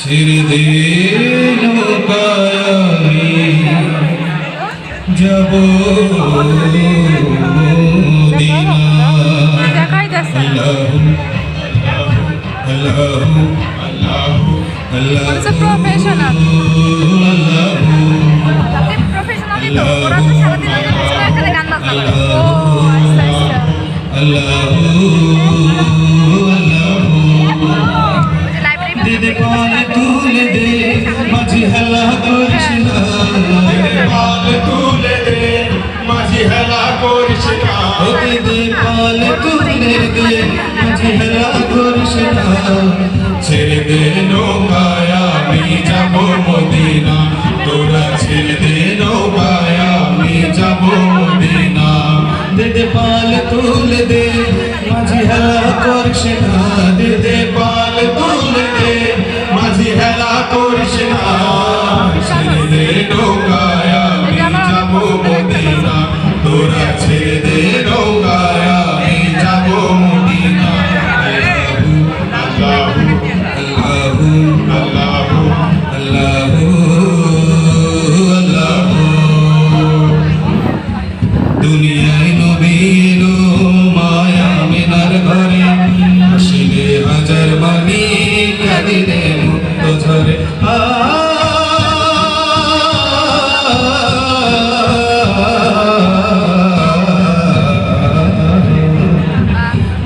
ছেড়ে দে নৌকায় আমি যাব মদিনা। আল্লাহু আল্লাহু আল্লাহু আল্লাহু It's a professional. Professionally তো ওরা তো সারাদিন ওদের পিছনে এখানে গান বাজনা করে। ও আচ্ছা আচ্ছা। আল্লাহু আল্লাহু যে লাইব্রেরি দিদে পাল তুলে দে মাঝি হেলা করিস না। দিদে পাল তুলে দে মাঝি হেলা করিস না। দিদে পাল তুলে দে মাঝি হেলা করিস না। ছেড়ে দে নৌকায় আমি যাব মদিনা। তোরা ছেড়ে দে নৌকায় আমি যাব মদিনা। দিদে পাল তুলে দে মাঝি হেলা করিস না। দিদে পাল তুলে দে মাঝি হেলা করিস না। ছেড়ে দে নৌকায় আমি যাব মদিনা। তোরা ছেড়ে দে নৌকায় আমি যাব মদিনা। আল্লাহু আল্লাহু আল্লাহু আল্লাহু আল্লাহু। দুনিয়ায় নবী এলো মায়া মিনার ঘরে। আসিলে হাজার বাণী কাঁদিলে মুক্ত ঝরে।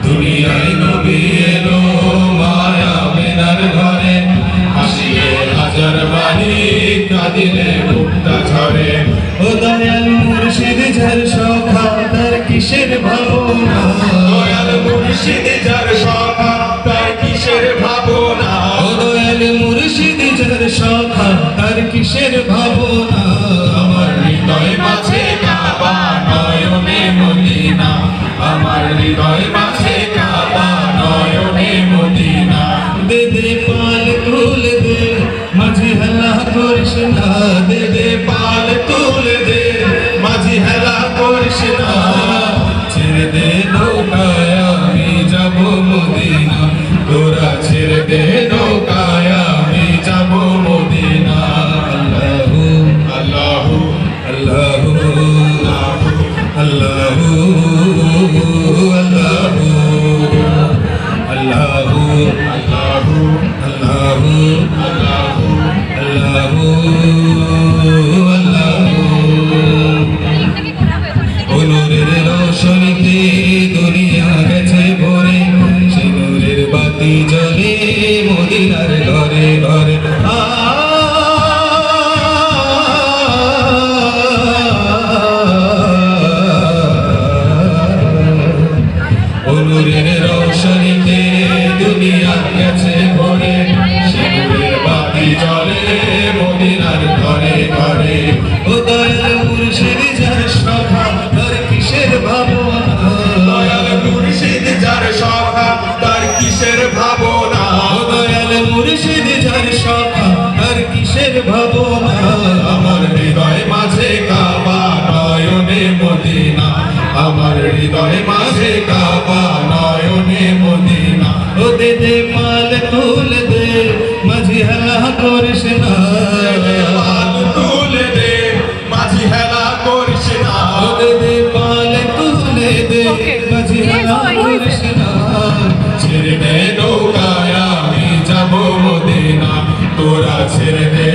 দুনিয়ায় নবী এলো মায়া মিনার ঘরে। আসিলে হাজার বাণী কাঁদিলে মুক্ত ঝরে। ও দয়াল মুর্শিদ যার সখা তার কিসের ভাবনা। দয়াল মুর্শিদ যার সখা তার কিসের ভাবনা। ও দয়াল মুর্শিদ যার সখা তার কিসের ভাবনা। আমার হৃদয় মাঝে কাবা নয়নে মদিনা। আমার হৃদয় মাঝে কাবা নয়নে মদিনা। দে দে পাল তুলে দে মাঝি হেলা করিস না। দে দে পাল তুলে দে মাঝি হেলা করিস না। ছেড়ে দে নৌকায় আমি যাব মদিনা। তোরা ছেড়ে দে নৌকায় আমি যাব মদিনা। আল্লাহু আল্লাহু আল্লাহু আল্লাহু আল্লাহু আল্লাহু আল্লাহু আল্লাহু আল্লাহু আল্লাহু আল্লাহু। নূরের রোশনীতে দুনিয়া গেছে ভরে। সে নূরের বাতি জ্বলে মদিনার ঘরে ঘরে। নূরের রোশনীতে দুনিয়া গেছে ভরে। সে নূরের বাতি জ্বলে মদিনার ঘরে ঘরে। ও দয়াল মুর্শিদ যার সখা তার কিসের ভাবনা। দয়াল মুর্শিদ যার সখা তার কিসের ভাবনা। ও দয়াল মুর্শিদ যার সখা তার কিসের ভাবনা। আমার হৃদয় মাঝে কাবা নয়নে মদিনা। আমার হৃদয় মাঝে কাবা নয়নে মদিনা। ও দে দে পাল তুলে দে মাঝি হেলা করিস না। পাল তুলে দে মাঝি হেলা করিস না। ও দে দে পাল তুলে দে মাঝি হেলা করিস না। ছেড়ে দে নৌকায় আমি যাব মদিনা। তোরা ছেড়ে দে